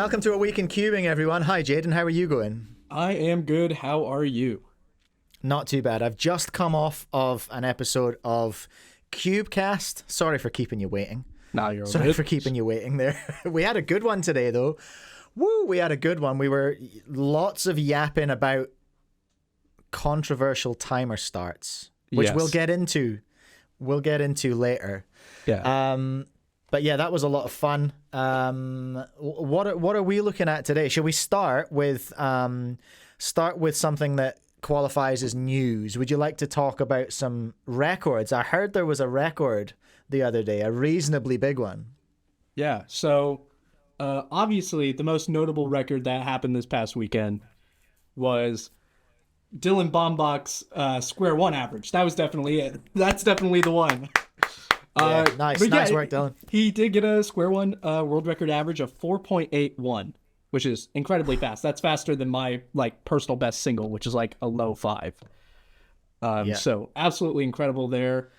Welcome to A Week in Cubing, everyone. Hi, Jaden. How are you going? I am good. How are you? Not too bad. I've just come off of an episode of CubeCast. Sorry for keeping you waiting. No, you're Sorry good. for keeping you waiting there. We had a good one today, though. Woo, we had a good one. We were lots of yapping about controversial timer starts, which Yes. we'll get into. We'll get into later. Yeah. But yeah, that was a lot of fun. What are we looking at today? Should we start with something that qualifies as news? Would you like to talk about some records? I heard there was a record the other day, a reasonably big one. Yeah. So, obviously, the most notable record that happened this past weekend was Dylan Bombach's square one average. That was definitely it. That's definitely the one. Nice work, Dylan. He did get a square one world record average of 4.81, which is incredibly fast. That's faster than my personal best single, which is like a low 5. So absolutely incredible there.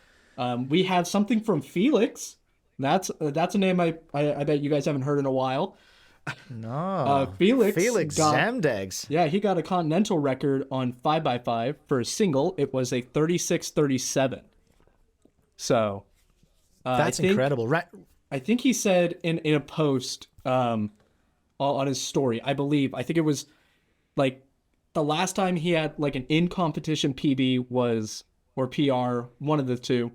We have something from Felix. That's a name I bet you guys haven't heard in a while. No. Felix Zamdegs. Yeah, he got a continental record on 5x5 for a single. It was a 36:37. So that's incredible. Right. I think he said in a post on his story, I think it was like the last time he had like an in-competition PB was, or PR, one of the two,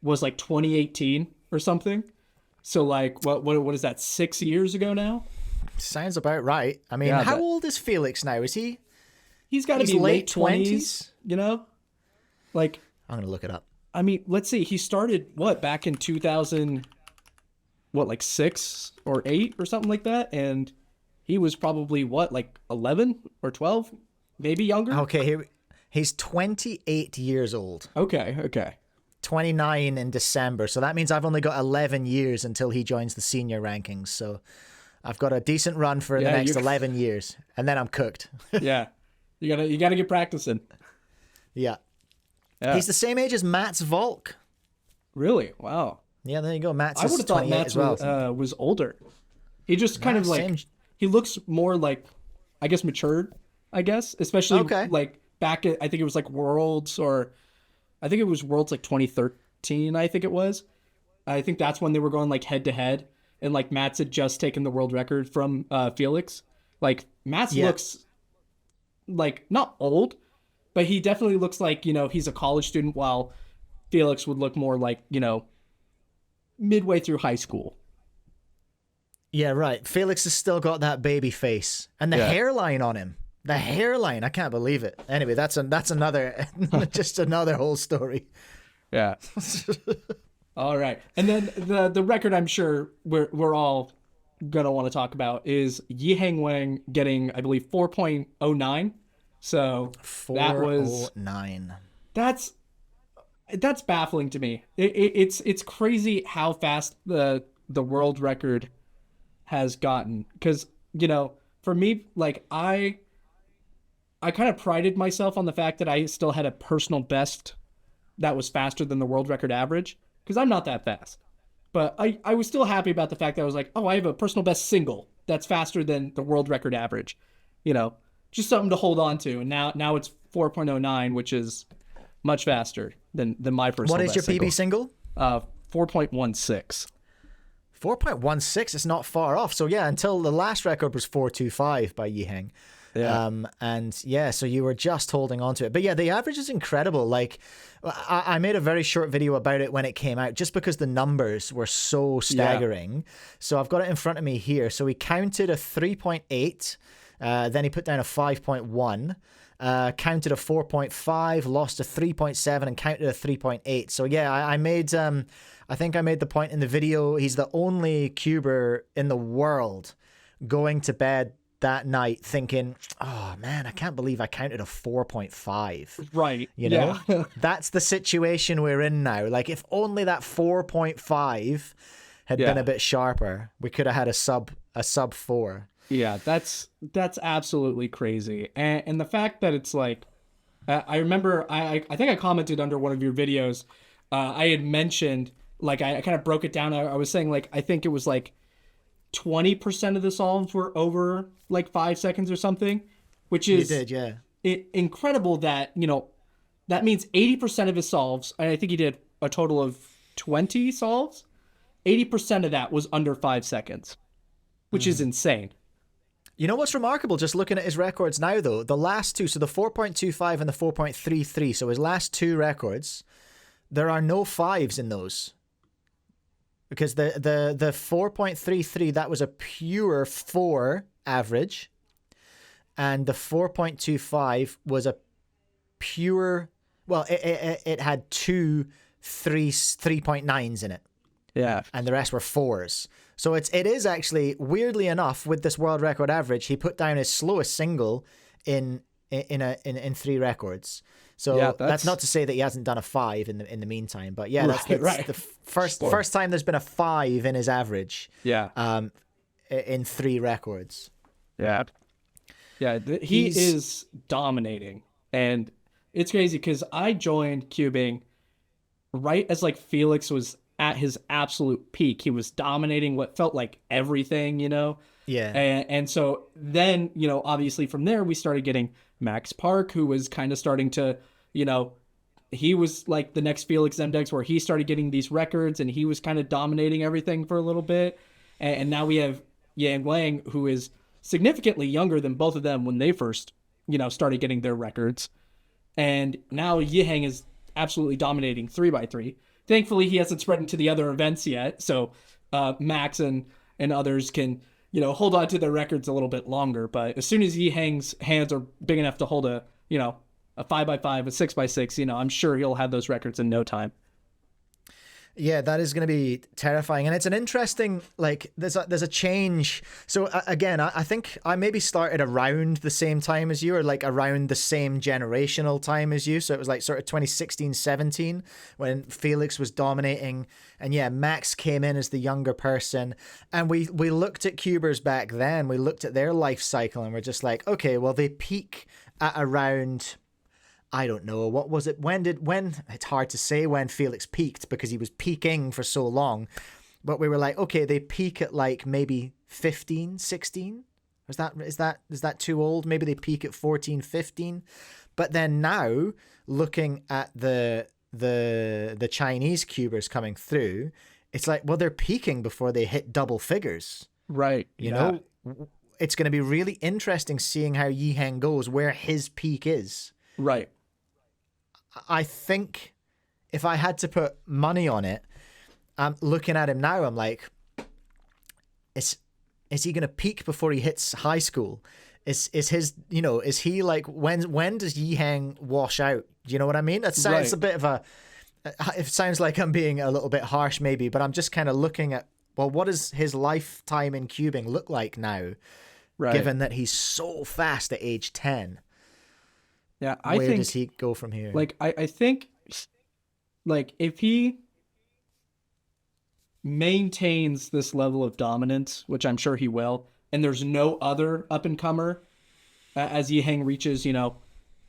was like 2018 or something. So like what is that, 6 years ago now? Sounds about right. I mean, how old is Felix now? Is he? He's got to be late 20s, you know? Like, I'm going to look it up. I mean, let's see. He started back in 2000, 6 or 8 or something like that, and he was probably 11 or 12, maybe younger. Okay, he's 28 years old. Okay. 29 in December, so that means I've only got 11 years until he joins the senior rankings. So I've got a decent run for the next 11 years, and then I'm cooked. Yeah, you gotta get practicing. Yeah. He's the same age as Mats Volk. Really? Wow. Yeah, there you go. Mats I would is have thought 28 Mats as well. was older. He just kind of he looks more I guess matured, especially back at, I think it was Worlds, or I think it was Worlds 2013, I think it was. I think that's when they were going head to head, and Mats had just taken the world record from Felix. Mats looks not old, but he definitely looks like, he's a college student, while Felix would look more midway through high school. Yeah, right. Felix has still got that baby face and the hairline on him. The hairline, I can't believe it. Anyway, that's another just another whole story. Yeah. All right. And then the record I'm sure we're all gonna want to talk about is Yiheng Wang getting, I believe, 4.09. So 409. That's baffling to me. It's crazy how fast the world record has gotten, because for me, I kind of prided myself on the fact that I still had a personal best that was faster than the world record average, because I'm not that fast. But I was still happy about the fact that I was I have a personal best single that's faster than the world record average. Just something to hold on to. And now it's 4.09, which is much faster than my personal best. What is your PB single? 4.16. 4.16 is not far off. So yeah, until the last record was 4.25 by Yiheng. Yeah. So you were just holding on to it. But yeah, the average is incredible. I made a very short video about it when it came out, just because the numbers were so staggering. Yeah. So I've got it in front of me here. So he counted a 3.8, then he put down a 5.1, counted a 4.5, lost a 3.7, and counted a 3.8. So yeah, I think I made the point in the video, he's the only cuber in the world going to bed that night thinking, oh man, I can't believe I counted a 4.5. Right. Yeah. That's the situation we're in now. If only that 4.5 had been a bit sharper, we could have had a sub 4. Yeah, that's absolutely crazy. And the fact that it's I remember, I think I commented under one of your videos, I had mentioned, I kind of broke it down. I was saying, I think it was 20% of the solves were over like 5 seconds or something, which is He did, yeah. Incredible that, that means 80% of his solves, and I think he did a total of 20 solves, 80% of that was under 5 seconds, which is insane. You know what's remarkable, just looking at his records now, though? The last two, so the 4.25 and the 4.33, so his last two records, there are no fives in those. Because the 4.33, that was a pure 4 average. And the 4.25 was a pure, well, it had two 3.9s in it. Yeah. And the rest were 4s. So it is actually, weirdly enough, with this world record average, he put down his slowest single in 3 records. So Yeah, that's not to say that he hasn't done a 5 in the meantime, but yeah, that's right. the first time there's been a 5 in his average. Yeah. In 3 records. Yeah. Yeah, he is dominating. And it's crazy because I joined cubing right as like Felix was at his absolute peak. He was dominating what felt like everything, Yeah. And so then, obviously from there we started getting Max Park, who was kind of starting to, he was like the next Felix Zemdegs, where he started getting these records and he was kind of dominating everything for a little bit. And now we have Yiheng Wang, who is significantly younger than both of them when they first, started getting their records. And now Yiheng is absolutely dominating 3x3. Thankfully, he hasn't spread into the other events yet, so Max and others can, hold on to their records a little bit longer. But as soon as Yiheng's hands are big enough to hold a 5x5, a 6x6, I'm sure he'll have those records in no time. Yeah, that is going to be terrifying. And it's an interesting, like, there's a change. So again, I think I maybe started around the same time as you, or like around the same generational time as you. So it was like sort of 2016, 17 when Felix was dominating. And yeah, Max came in as the younger person. And we looked at cubers back then. We looked at their life cycle and we're just like, okay, well, they peak at around, I don't know, what was it? When it's hard to say when Felix peaked because he was peaking for so long. But we were like, okay, they peak at like maybe 15, 16. Is that too old? Maybe they peak at 14, 15. But then now looking at the Chinese cubers coming through, it's like, well, they're peaking before they hit double figures. Right. You know, it's going to be really interesting seeing how Yiheng goes, where his peak is. Right. I think if I had to put money on it, I'm looking at him now, I'm like, is he going to peak before he hits high school? Is he like, when does Yiheng wash out? Do you know what I mean? That sounds a bit of it sounds like I'm being a little bit harsh maybe, but I'm just kind of looking at, well, what does his lifetime in cubing look like now? Right. Given that he's so fast at age 10. Yeah, where does he go from here? Like, I think, like, if he maintains this level of dominance, which I'm sure he will, and there's no other up-and-comer as Yiheng reaches,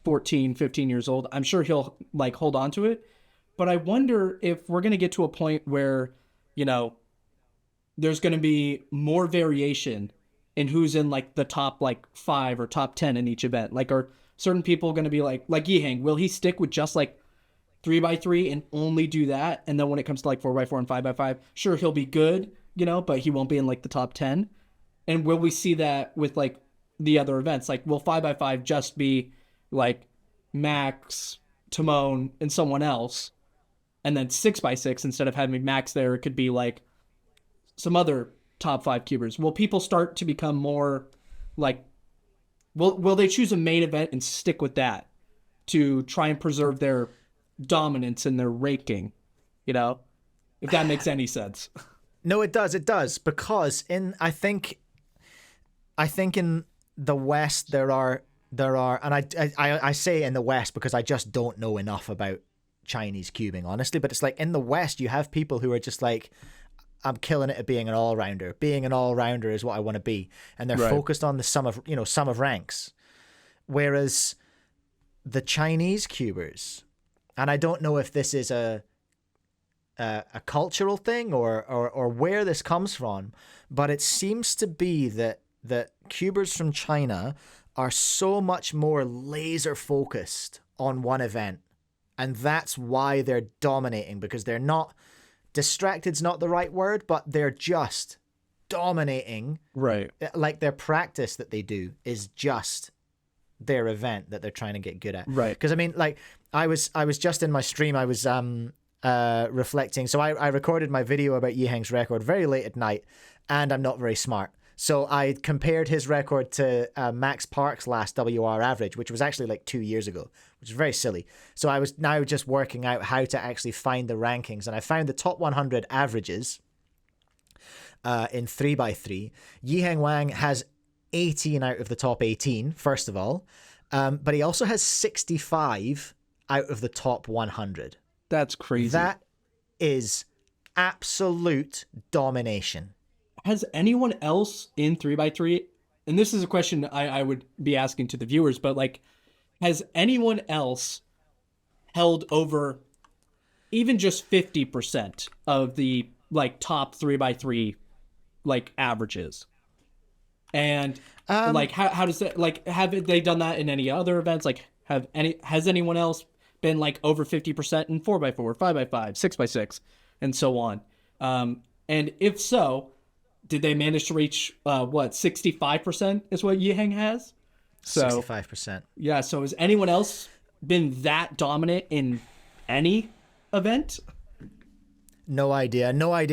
14, 15 years old, I'm sure he'll, like, hold on to it. But I wonder if we're going to get to a point where, there's going to be more variation in who's in, like, the top, like, 5 or top 10 in each event. Like, are certain people going to be like Yiheng, will he stick with just like 3x3 and only do that? And then when it comes to like 4x4 and 5x5, sure, he'll be good, but he won't be in like the top 10. And will we see that with like the other events? Like, will 5x5 just be like Max, Timon, and someone else? And then 6x6, instead of having Max there, it could be like some other top 5 cubers. Will people start to become more like, will they choose a main event and stick with that to try and preserve their dominance and their ranking? If that makes any sense. No, it does, because I think in the West there are, and I say in the West because I just don't know enough about Chinese cubing, honestly. But it's like in the West you have people who are just like, I'm killing it at being an all-rounder. Being an all-rounder is what I want to be. And they're focused on the sum of ranks. Whereas the Chinese cubers, and I don't know if this is a a cultural thing or where this comes from, but it seems to be that cubers from China are so much more laser focused on one event, and that's why they're dominating, because they're not distracted's not the right word, but they're just dominating. Right. Like their practice that they do is just their event that they're trying to get good at. Right. Because I mean, like I was just in my stream, I was reflecting. So I recorded my video about Yiheng's record very late at night, and I'm not very smart. So I compared his record to Max Park's last WR average, which was actually like 2 years ago, which is very silly. So I was now just working out how to actually find the rankings, and I found the top 100 averages in 3x3. Yiheng Wang has 18 out of the top 18, first of all, but he also has 65 out of the top 100. That's crazy. That is absolute domination. Has anyone else in 3x3, and this is a question I would be asking to the viewers, but like, has anyone else held over even just 50% of the like top 3x3 like averages? And like, how does that, like, have they done that in any other events? Like, has anyone else been like over 50% in 4x4, 5x5, 6x6, and so on? And if so, did they manage to reach, 65% is what Yiheng has? So 65%. Yeah, so has anyone else been that dominant in any event? No idea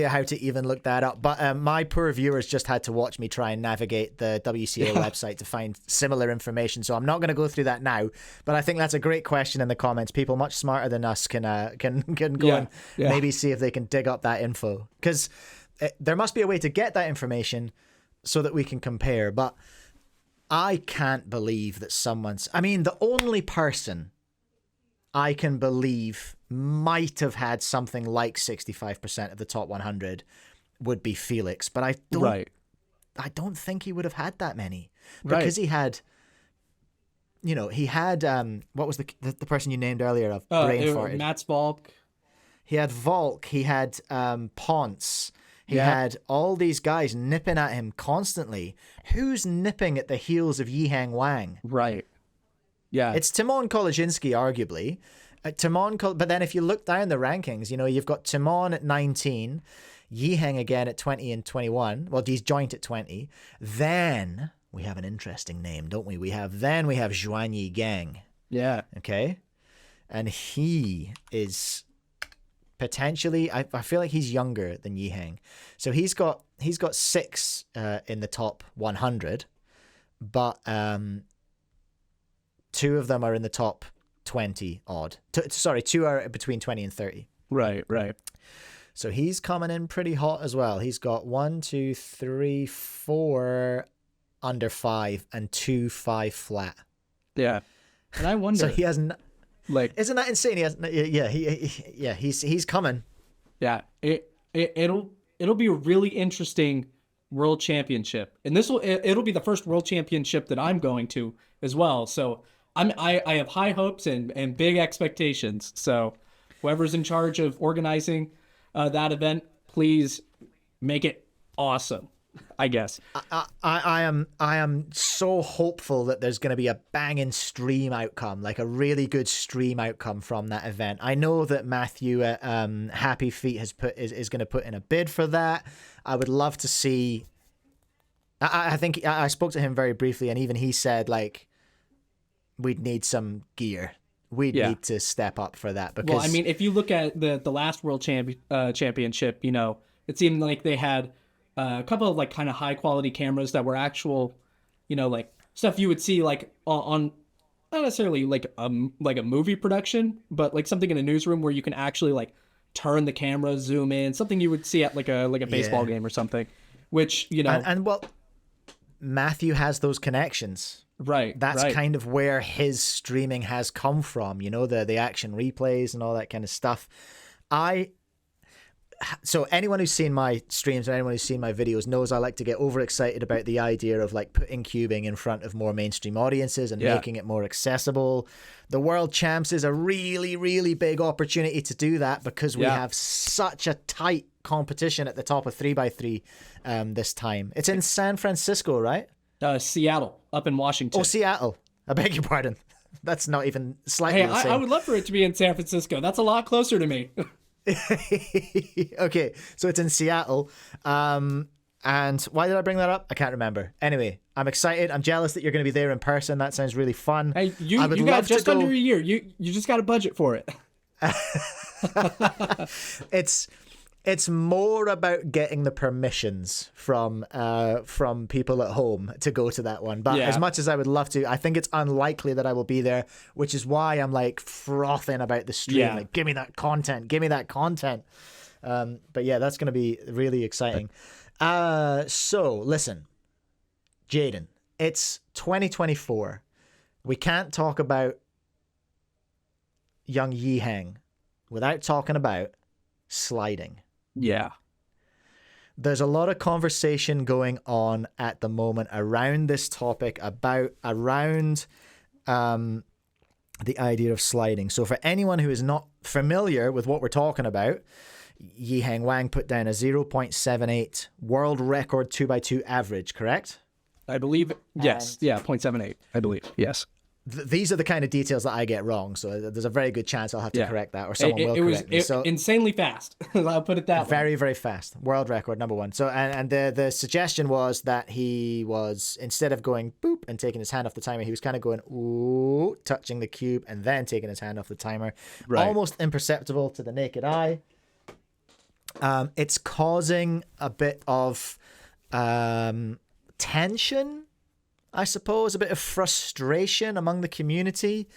how to even look that up. But my poor viewers just had to watch me try and navigate the WCA website to find similar information. So I'm not going to go through that now. But I think that's a great question in the comments. People much smarter than us can go and maybe see if they can dig up that info. Because there must be a way to get that information so that we can compare. But I can't believe that I mean, the only person I can believe might have had something like 65% of the top 100 would be Felix, but I don't think he would have had that many, because he had, he had what was the person you named earlier of brain farted? Matt's Volk. He had Volk. He had Ponce. He had all these guys nipping at him constantly. Who's nipping at the heels of Yiheng Wang? Right. Yeah. It's Timon Kolejinski, arguably. But then if you look down the rankings, you've got Timon at 19, Yiheng again at 20 and 21. Well, he's joint at 20. Then we have an interesting name, don't we? We have Zhuanyi Gang. Yeah. Okay. And he is potentially, I feel like he's younger than Yiheng. So he's got 6 in the top 100, but 2 of them are in the top 20 odd. 2 are between 20 and 30. Right. So he's coming in pretty hot as well. He's got 1, 2, 3, 4 under 5 and 2 5 flat. Yeah. And I wonder. So he hasn't. Like, isn't that insane? He has, he's coming. Yeah, it'll be a really interesting world championship, and it'll be the first world championship that I'm going to as well. So I have high hopes and big expectations. So whoever's in charge of organizing that event, please make it awesome. I guess I am so hopeful that there's going to be a banging stream outcome, like a really good stream outcome from that event. I know that Matthew at Happy Feet is going to put in a bid for that. I would love to see. I think I spoke to him very briefly, and even he said like we'd need some gear. We'd need to step up for that. Because, well, I mean, if you look at the last world championship, it seemed like they had a couple of like kind of high quality cameras that were actual, like stuff you would see like on not necessarily like a movie production, but like something in a newsroom where you can actually like turn the camera, zoom in, something you would see at like a baseball game or something, which, and well, Matthew has those connections. Right. That's kind of where his streaming has come from, the action replays and all that kind of stuff. so anyone who's seen my streams or anyone who's seen my videos knows I like to get overexcited about the idea of like putting cubing in front of more mainstream audiences and making it more accessible. The World Champs is a really, really big opportunity to do that because we have such a tight competition at the top of 3x3 this time. It's in San Francisco, right? Seattle, up in Washington. Oh, Seattle. I beg your pardon. That's not even slightly the same. I would love for it to be in San Francisco. That's a lot closer to me. Okay, so it's in Seattle. And why did I bring that up? I can't remember. Anyway, I'm excited. I'm jealous that you're going to be there in person. That sounds really fun. Hey, you got just under a year. You just got a budget for it. It's more about getting the permissions from people at home to go to that one. But as much as I would love to, I think it's unlikely that I will be there, which is why I'm like frothing about the stream. Yeah. Like, give me that content. Give me that content. But yeah, that's going to be really exciting. So listen, Jaden, it's 2024. We can't talk about young Yiheng without talking about sliding. Yeah. There's a lot of conversation going on at the moment around this topic, around the idea of sliding. So for anyone who is not familiar with what we're talking about, Yiheng Wang put down a 0.78 world record 2x2 average, correct? I believe, yes. Yeah, 0.78, I believe, yes. These are the kind of details that I get wrong, so there's a very good chance I'll have to correct that, or someone will correct me. So insanely fast. I'll put it that way. Very, very fast. World record, number one. So, and the suggestion was that he was, instead of going boop and taking his hand off the timer, he was kind of going ooh, touching the cube and then taking his hand off the timer. Right. Almost imperceptible to the naked eye. It's causing a bit of tension, I suppose, a bit of frustration among the community.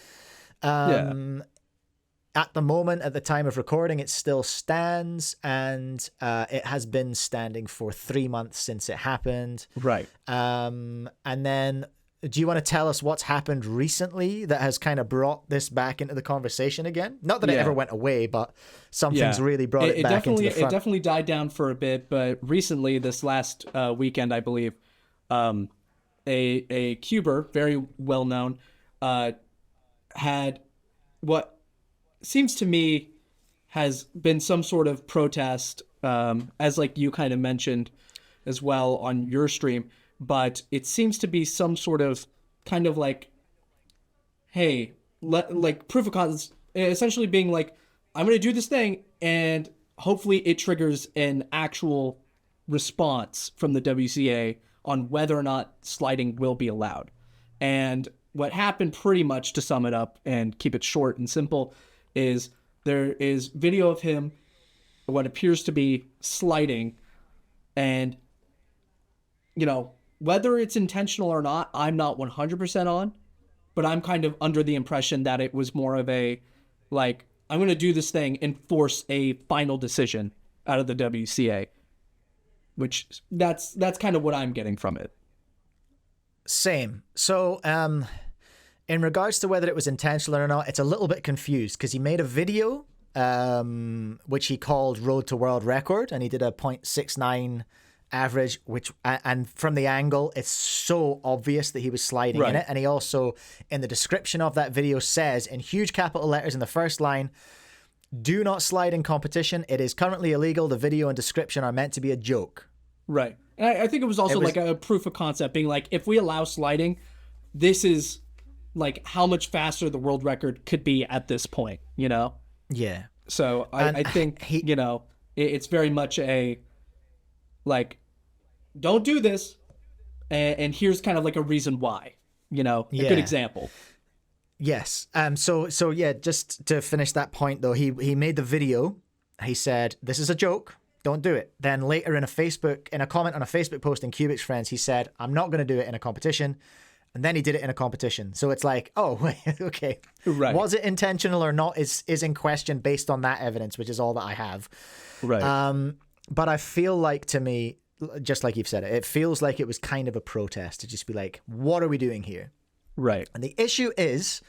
At the moment, at the time of recording, it still stands, and it has been standing for 3 months since it happened. Right. And then, do you want to tell us what's happened recently that has kind of brought this back into the conversation again? Not that it ever went away, but something's really brought it back into the front. It definitely died down for a bit, but recently, this last weekend, I believe, a cuber, very well known, had what seems to me has been some sort of protest, as like you kind of mentioned as well on your stream, but it seems to be some sort of kind of like, hey, like proof of concept, essentially being like, I'm going to do this thing and hopefully it triggers an actual response from the WCA on whether or not sliding will be allowed. And what happened, pretty much to sum it up and keep it short and simple, is there is video of him, what appears to be sliding, and, you know, whether it's intentional or not, I'm not 100% on, but I'm kind of under the impression that it was more of a, like, I'm going to do this thing and force a final decision out of the WCA, which that's kind of what I'm getting from it. Same. So, in regards to whether it was intentional or not, it's a little bit confused because he made a video, which he called Road to World Record, and he did a 0.69 average, which, and from the angle, it's so obvious that he was sliding in it. And he also, in the description of that video, says in huge capital letters in the first line, "Do not slide in competition. It is currently illegal. The video and description are meant to be a joke." Right. And I think it was also like a proof of concept, being like, if we allow sliding, this is like how much faster the world record could be at this point, you know? Yeah. So I think, you know, it's very much a, like, don't do this, and here's kind of like a reason why, you know, a good example. Yes. So yeah, just to finish that point though, he made the video. He said, "This is a joke. Don't do it." Then later in a comment on a Facebook post in Cubix Friends, he said, "I'm not going to do it in a competition." And then he did it in a competition. So it's like, oh, wait, okay. Right. Was it intentional or not is in question based on that evidence, which is all that I have. Right. But I feel like, to me, just like you've said it feels like it was kind of a protest to just be like, what are we doing here? Right. And the issue is,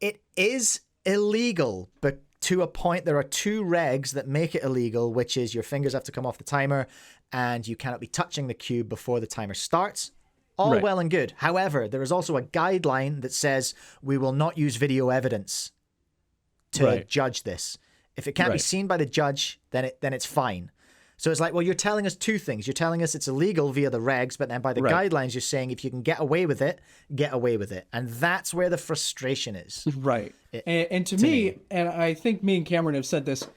it is illegal, but to a point, there are two regs that make it illegal, which is your fingers have to come off the timer and you cannot be touching the cube before the timer starts. All well and good. However, there is also a guideline that says we will not use video evidence to judge this. If it can't be seen by the judge, then it's fine. So it's like, well, you're telling us two things. You're telling us it's illegal via the regs, but then by the guidelines, you're saying if you can get away with it, get away with it. And that's where the frustration is. Right. And to me, and I think me and Cameron have said this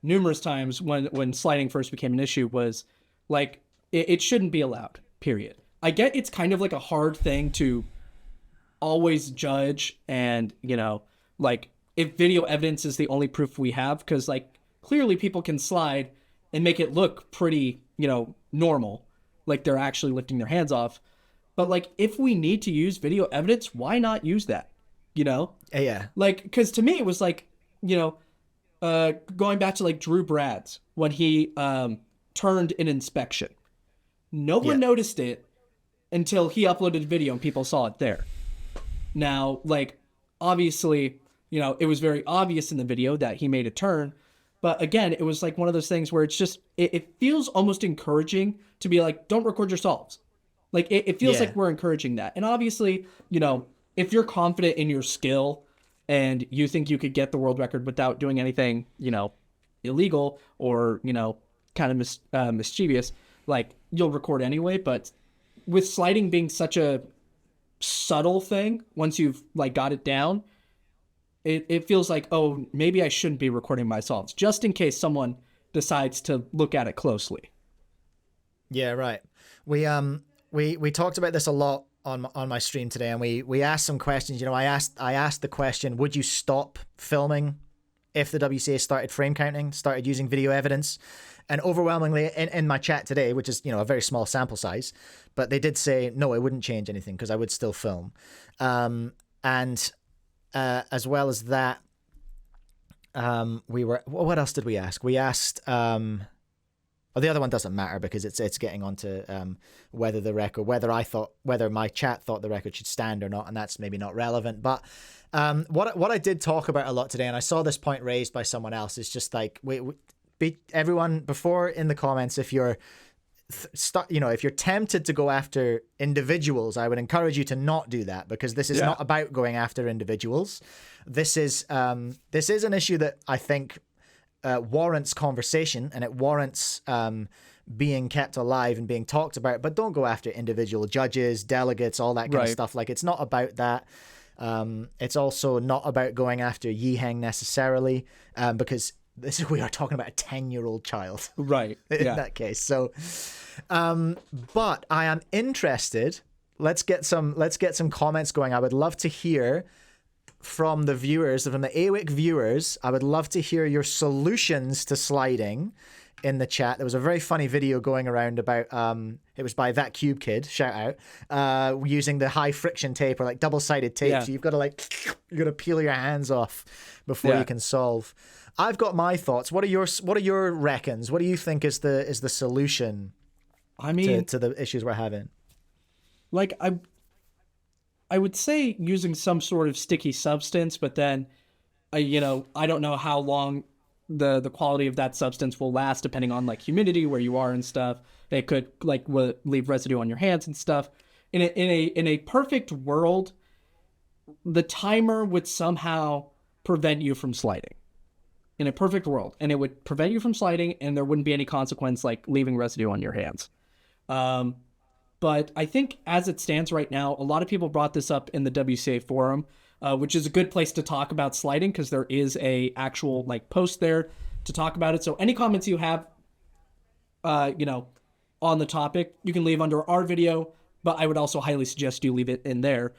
numerous times when sliding first became an issue, was like, it shouldn't be allowed, period. I get it's kind of like a hard thing to always judge and, you know, like if video evidence is the only proof we have, because like clearly people can slide and make it look pretty, you know, normal, like they're actually lifting their hands off. But like if we need to use video evidence, why not use that? You know? Yeah. Like, because to me it was like, you know, going back to like Drew Brads when he turned an inspection. No one noticed it until he uploaded a video and people saw it there. Now, like, obviously, you know, it was very obvious in the video that he made a turn. But again, it was like one of those things where it's just, it feels almost encouraging to be like, don't record your solves. Like, it feels like we're encouraging that. And obviously, you know, if you're confident in your skill and you think you could get the world record without doing anything, you know, illegal or, you know, kind of mischievous, like, you'll record anyway. But with sliding being such a subtle thing, once you've like got it down, it feels like, oh, maybe I shouldn't be recording my solves, just in case someone decides to look at it closely. Yeah, right. We talked about this a lot on my stream today, and we asked some questions. You know, I asked the question, would you stop filming if the WCA started frame counting, started using video evidence? And overwhelmingly in my chat today, which is, you know, a very small sample size, but they did say, no, it wouldn't change anything because I would still film. And as well as that, what else did we ask? We asked, the other one doesn't matter because it's getting onto whether my chat thought the record should stand or not, and that's maybe not relevant. But what I did talk about a lot today, and I saw this point raised by someone else, is just like, everyone before in the comments, if you're if you're tempted to go after individuals, I would encourage you to not do that, because this is not about going after individuals. This is an issue that I think warrants conversation, and it warrants being kept alive and being talked about. But don't go after individual judges, delegates, all that kind of stuff. Like, it's not about that. It's also not about going after Yiheng necessarily, because we are talking about a 10-year-old child, right? In that case. So, but I am interested. Let's get some comments going. I would love to hear from the viewers, from the AWIC viewers. I would love to hear your solutions to sliding in the chat. There was a very funny video going around about it was by That Cube Kid, shout out, using the high friction tape, or like double-sided tape. So you've got to peel your hands off before you can solve. I've got my thoughts. What are your reckons? What do you think is the solution? I mean, to the issues we're having. Like, I would say using some sort of sticky substance, but then, I don't know how long the quality of that substance will last, depending on like humidity, where you are and stuff. It could like leave residue on your hands and stuff. In a perfect world, the timer would somehow prevent you from sliding. In a perfect world, and it would prevent you from sliding, and there wouldn't be any consequence like leaving residue on your hands. But I think as it stands right now, a lot of people brought this up in the WCA forum, which is a good place to talk about sliding, because there is a actual like post there to talk about it. So any comments you have, on the topic, you can leave under our video, but I would also highly suggest you leave it in there.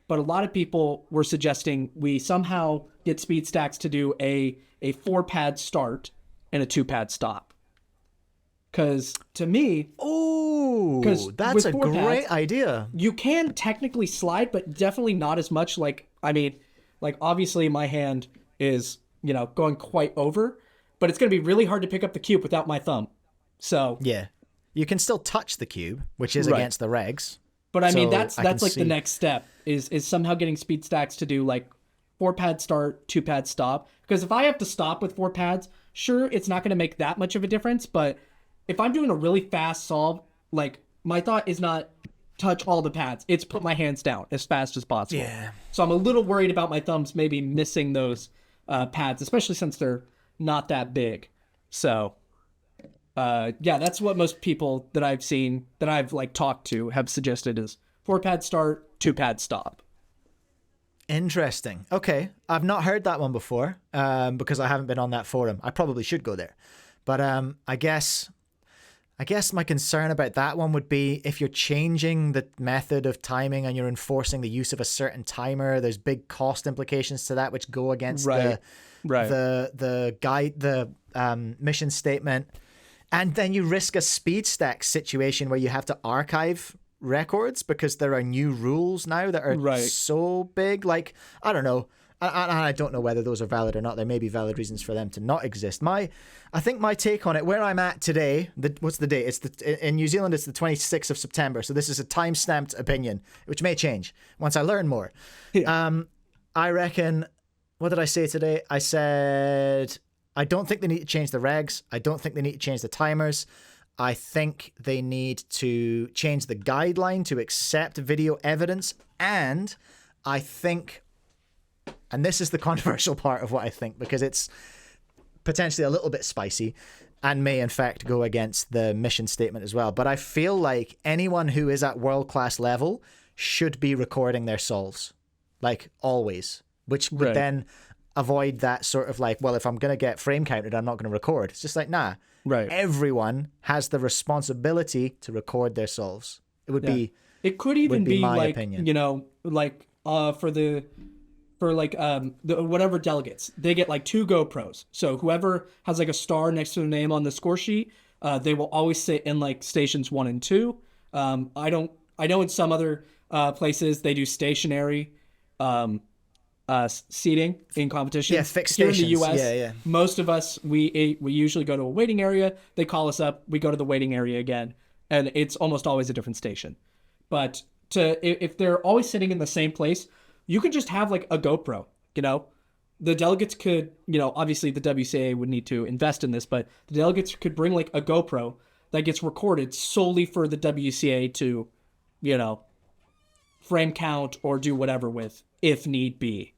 But a lot of people were suggesting we somehow get SpeedStacks to do a 4-pad start and a 2-pad stop. Because to me, that's a great idea. You can technically slide, but definitely not as much. Like, I mean, like obviously my hand is, going quite over, but it's going to be really hard to pick up the cube without my thumb. So yeah, you can still touch the cube, which is against the regs. But I mean, that's like the next step is somehow getting SpeedStacks to do like 4-pad start, 2-pad stop. Because if I have to stop with 4 pads, sure, it's not going to make that much of a difference. But if I'm doing a really fast solve, like my thought is not touch all the pads. It's put my hands down as fast as possible. Yeah. So I'm a little worried about my thumbs maybe missing those pads, especially since they're not that big. So yeah, that's what most people that I've seen, that I've like talked to, have suggested is 4-pad start, 2-pad stop. Interesting. Okay. I've not heard that one before because I haven't been on that forum. I probably should go there. But I guess my concern about that one would be if you're changing the method of timing and you're enforcing the use of a certain timer, there's big cost implications to that which go against the guide, the mission statement. And then you risk a speed stack situation where you have to archive records because there are new rules now that are so big. Like, I don't know. I don't know whether those are valid or not. There may be valid reasons for them to not exist. I think my take on it, where I'm at today, what's the date? In New Zealand, it's the 26th of September. So this is a time-stamped opinion, which may change once I learn more. Yeah. I reckon, what did I say today? I said, I don't think they need to change the regs. I don't think they need to change the timers. I think they need to change the guideline to accept video evidence. And I think, and this is the controversial part of what I think, because it's potentially a little bit spicy and may in fact go against the mission statement as well. But I feel like anyone who is at world-class level should be recording their solves, like always, which would then avoid that sort of like, well, if I'm going to get frame counted, I'm not going to record. It's just like, nah, everyone has the responsibility to record their solves. It would be, it could even be my like, opinion. you know, like for whatever delegates, they get like 2 GoPros. So whoever has like a star next to their name on the score sheet, they will always sit in like stations 1 and 2. I know in some other places they do stationary seating in competition. Yeah, fixed Here stations. in the US, most of us, we usually go to a waiting area. They call us up, we go to the waiting area again, and it's almost always a different station. But if they're always sitting in the same place, you could just have like a GoPro, you know? The delegates could, you know, obviously the WCA would need to invest in this, but the delegates could bring like a GoPro that gets recorded solely for the WCA to, you know, frame count or do whatever with if need be.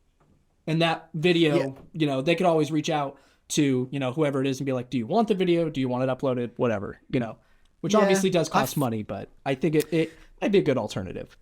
And that video, you know, they could always reach out to, you know, whoever it is and be like, do you want the video? Do you want it uploaded? Whatever, you know, which obviously does cost money, but I think it might be a good alternative.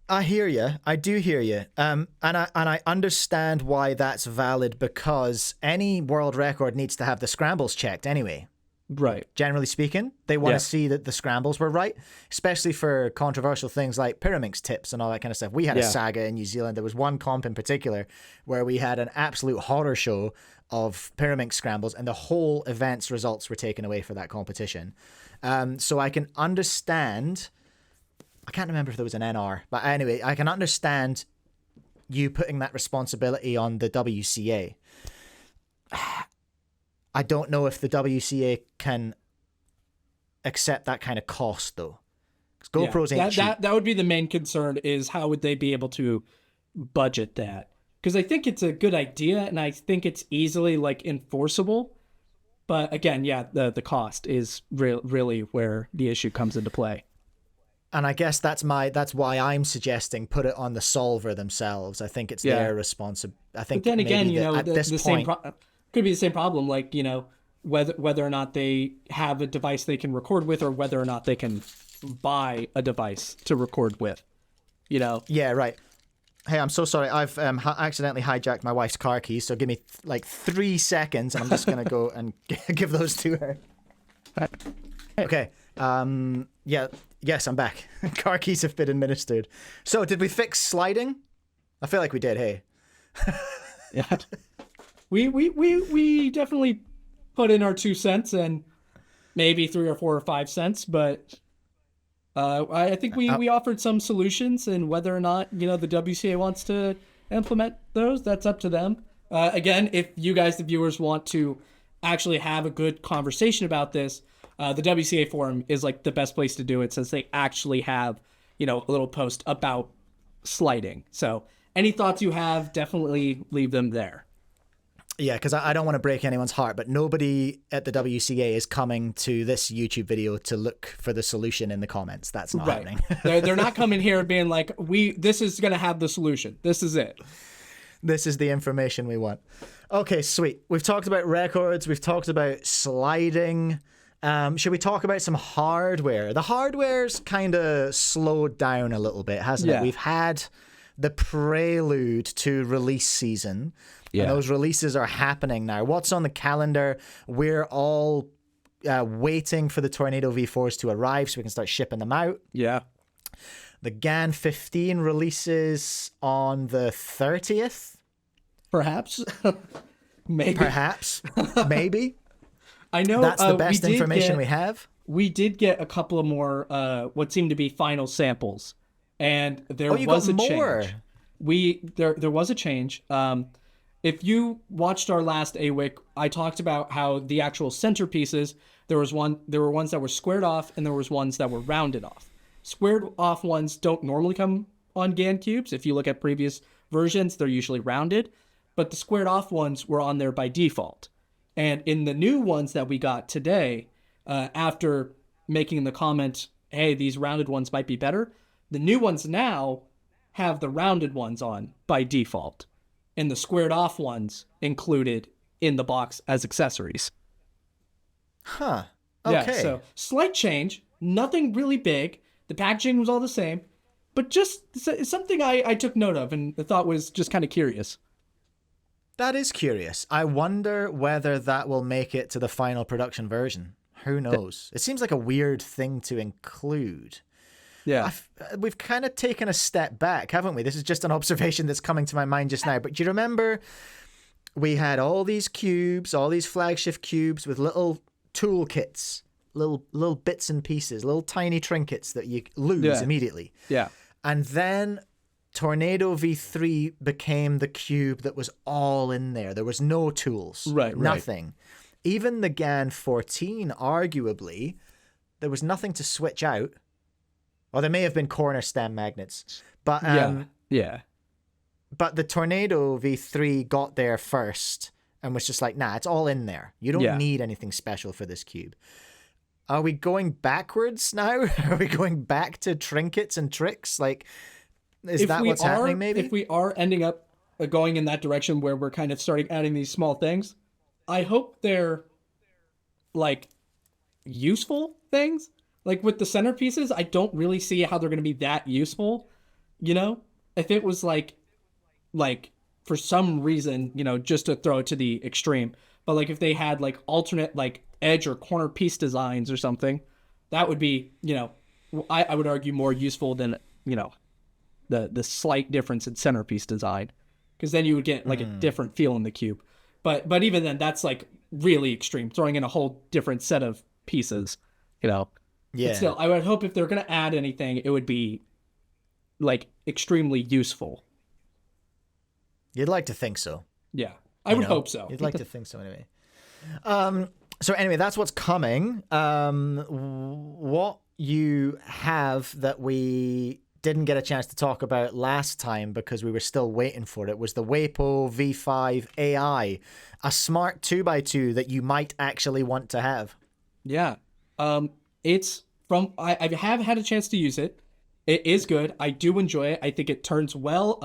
I hear you. I do hear you. And I understand why that's valid, because any world record needs to have the scrambles checked anyway. Right. Generally speaking, they want to see that the scrambles were right, especially for controversial things like Pyraminx tips and all that kind of stuff. We had a saga in New Zealand. There was one comp in particular where we had an absolute horror show of Pyraminx scrambles, and the whole event's results were taken away for that competition. So I can understand, I can't remember if there was an NR, but anyway, I can understand you putting that responsibility on the WCA. I don't know if the WCA can accept that kind of cost, though. Because GoPros ain't cheap. That would be the main concern, is how would they be able to budget that? Because I think it's a good idea, and I think it's easily like enforceable. But again, the cost is really where the issue comes into play. And I guess that's why I'm suggesting put it on the solver themselves. I think it's their responsibility. I think. But then again, you know, at this point, could be the same problem, like, you know, whether or not they have a device they can record with, or whether or not they can buy a device to record with, you know? Yeah, right. Hey, I'm so sorry. I've accidentally hijacked my wife's car keys, so give me like 3 seconds, and I'm just going to go and give those to her. Okay. Yes, I'm back. Car keys have been administered. So, did we fix sliding? I feel like we did, hey. Yeah. We definitely put in our 2 cents and maybe 3 or 4 or 5 cents, but I think we offered some solutions, and whether or not, you know, the WCA wants to implement those, that's up to them. Again, if you guys, the viewers, want to actually have a good conversation about this, the WCA forum is like the best place to do it, since they actually have, you know, a little post about sliding. So any thoughts you have, definitely leave them there. Yeah, because I don't want to break anyone's heart, but nobody at the WCA is coming to this YouTube video to look for the solution in the comments. That's not happening. They're not coming here and being like, this is going to have the solution. This is it. This is the information we want. Okay, sweet. We've talked about records. We've talked about sliding. Should we talk about some hardware? The hardware's kind of slowed down a little bit, hasn't it? We've had the prelude to release season. Yeah. And those releases are happening now. What's on the calendar? We're all waiting for the Tornado V4s to arrive so we can start shipping them out. Yeah. The GAN 15 releases on the 30th. Perhaps. Maybe. Perhaps. Maybe. I know that's the best information we have. We did get a couple of more what seemed to be final samples. And there was a change. There was a change. If you watched our last AWIC, I talked about how the actual centerpieces, there were ones that were squared off and there was ones that were rounded off. Squared off ones don't normally come on GAN cubes. If you look at previous versions, they're usually rounded, but the squared off ones were on there by default. And in the new ones that we got today, after making the comment, hey, these rounded ones might be better, the new ones now have the rounded ones on by default, and the squared off ones included in the box as accessories. Huh. Okay. Yeah, so slight change, nothing really big. The packaging was all the same, but just something I took note of and thought was just kind of curious. That is curious. I wonder whether that will make it to the final production version. Who knows? It seems like a weird thing to include. Yeah. We've kind of taken a step back, haven't we? This is just an observation that's coming to my mind just now. But do you remember we had all these cubes, all these flagship cubes with little toolkits, little bits and pieces, little tiny trinkets that you lose immediately. Yeah. And then Tornado V3 became the cube that was all in there. There was no tools. Right. Nothing. Even the GAN 14, arguably, there was nothing to switch out. Or there may have been corner stem magnets. But yeah. But the Tornado V3 got there first and was just like, nah, it's all in there. You don't need anything special for this cube. Are we going backwards now? Are we going back to trinkets and tricks? Like, is that what's happening maybe? If we are ending up going in that direction where we're kind of starting adding these small things, I hope they're like useful things. Like with the centerpieces, I don't really see how they're going to be that useful. You know, if it was like for some reason, you know, just to throw it to the extreme, but like if they had like alternate like edge or corner piece designs or something, that would be, you know, I would argue more useful than, you know, the slight difference in centerpiece design, because then you would get like a different feel in the cube. But even then, that's like really extreme, throwing in a whole different set of pieces, you know. Yeah. But still, I would hope if they're going to add anything, it would be like extremely useful. You'd like to think so. Yeah, I would hope so. You'd like to think so anyway. So anyway, that's what's coming. What you have that we didn't get a chance to talk about last time because we were still waiting for it was the WAPO V5 AI, a smart 2x2 that you might actually want to have. Yeah. It's from, I have had a chance to use it. It is good. I do enjoy it. I think it turns well.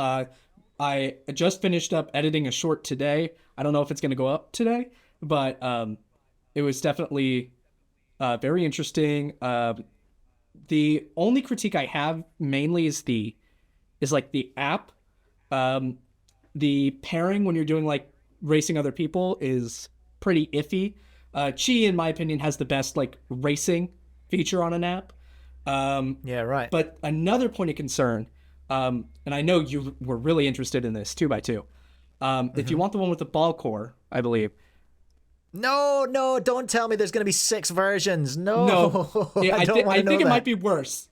I just finished up editing a short today. I don't know if it's going to go up today, but it was definitely very interesting. The only critique I have mainly is like the app. The pairing when you're doing like racing other people is pretty iffy. Chi, in my opinion, has the best like racing feature on an app. Yeah, right. But another point of concern, and I know you were really interested in this 2x2. If you want the one with the ball core, I believe. No, don't tell me there's going to be 6 versions. No. Yeah, I think it might be worse.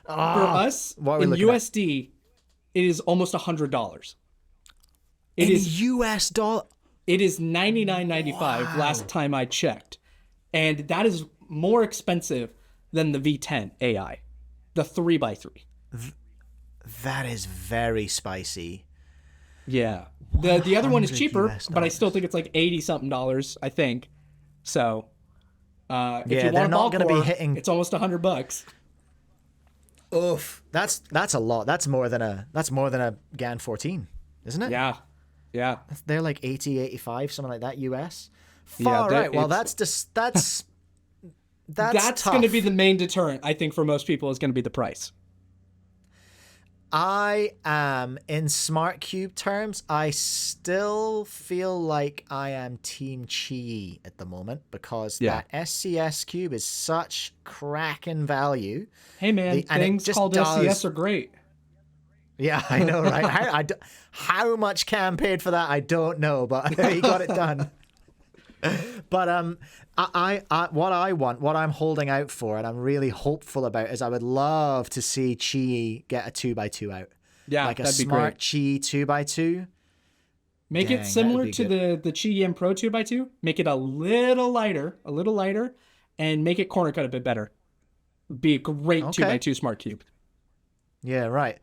For us, in USD, it is almost $100. It is US dollar. It is $99.95 last time I checked. And that is more expensive than the V10 AI, the 3x3. That is very spicy. Yeah. The other one is cheaper, $100 but I still think it's like $80-something, I think. So, if Yeah, you they're want a not ball going to be core, hitting. it's almost $100. Oof, that's a lot. That's more than a GAN 14, isn't it? Yeah. Yeah. They're like 80, 85, something like that US. Yeah, Far right. Well, that's That's tough. going to be the main deterrent, I think, for most people is going to be the price. I am, in Smart Cube terms, I still feel like I am Team Chi at the moment, because that SCS cube is such cracking value. Hey, man, things called SCS are great. Yeah, I know, right? How much Cam paid for that, I don't know, but he got it done. But what I'm holding out for, and I'm really hopeful about, is I would love to see Chi get a 2x2 out. Yeah, like a that'd be smart great. Chi 2x2. Make Dang, it similar to good. the Chi EM Pro 2x2. Make it a little lighter, and make it corner cut a bit better. Be a great 2x2 smart cube. Yeah, right.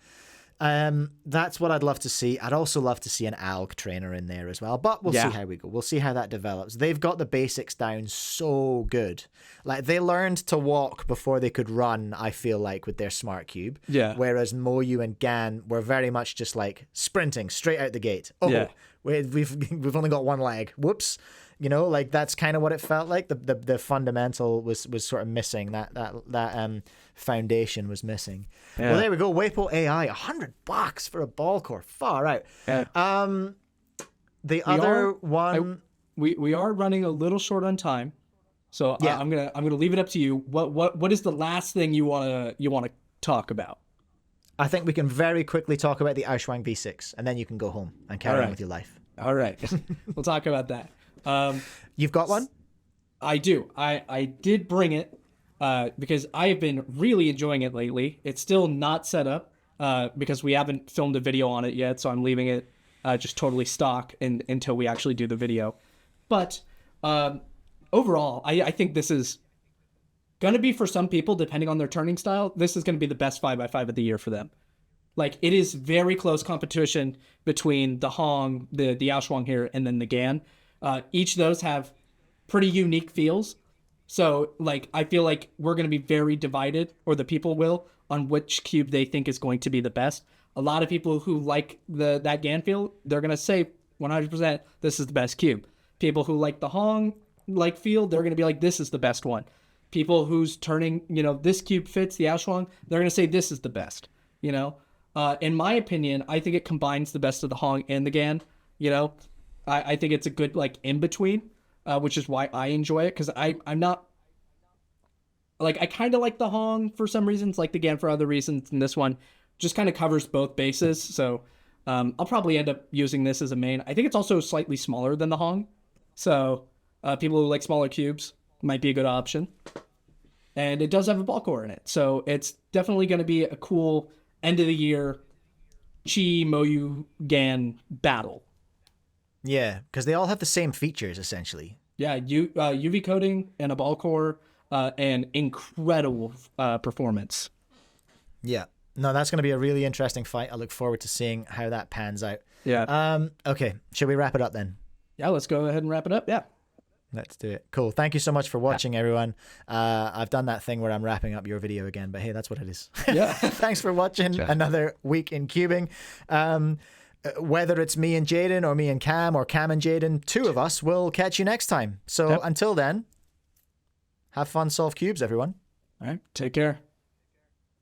That's what I'd love to see. I'd also love to see an ALG trainer in there as well, but we'll see how we go. We'll see how that develops. They've got the basics down so good. Like, they learned to walk before they could run, I feel like, with their smart cube. Yeah. Whereas Moyu and GAN were very much just like sprinting straight out the gate. Oh, yeah. we've only got one leg. Whoops. You know, like, that's kind of what it felt like. The fundamental was sort of missing. That foundation was missing. Yeah. Well, there we go. Wapo AI, $100 for a ball core. Far out. Yeah. We are running a little short on time, so yeah. I'm gonna leave it up to you. What is the last thing you wanna talk about? I think we can very quickly talk about the AoChuang V6, and then you can go home and carry on with your life. All right, we'll talk about that. You've got one? I do. I did bring it because I have been really enjoying it lately. It's still not set up because we haven't filmed a video on it yet, so I'm leaving it just totally stock until we actually do the video. But overall, I think this is going to be, for some people, depending on their turning style, this is going to be the best 5x5 of the year for them. Like, it is very close competition between the Hong, the AoChuang here, and then the GAN. Each of those have pretty unique feels. So, like, I feel like we're going to be very divided, or the people will, on which cube they think is going to be the best. A lot of people who like that GAN feel, they're going to say 100% this is the best cube. People who like the Hong feel, they're going to be like, this is the best one. People who's turning, this cube fits the AoChuang, they're going to say this is the best, In my opinion, I think it combines the best of the Hong and the GAN, I think it's a good, in between, which is why I enjoy it, because I'm not, I kind of like the Hong for some reasons, like the GAN for other reasons, and this one just kind of covers both bases, so I'll probably end up using this as a main. I think it's also slightly smaller than the Hong, so people who like smaller cubes might be a good option. And it does have a ball core in it, so it's definitely going to be a cool end of the year Chi Moyu GAN battle. Yeah, because they all have the same features, essentially. Yeah, UV coating and a ball core and incredible performance. Yeah. No, that's going to be a really interesting fight. I look forward to seeing how that pans out. Yeah. Okay, should we wrap it up then? Yeah, let's go ahead and wrap it up. Yeah. Let's do it. Cool. Thank you so much for watching, everyone. I've done that thing where I'm wrapping up your video again, but hey, that's what it is. Yeah. Thanks for watching another week in cubing. Whether it's me and Jaden or me and Cam or Cam and Jaden, two of us will catch you next time. So until then, have fun, solve cubes, everyone. All right. Take care.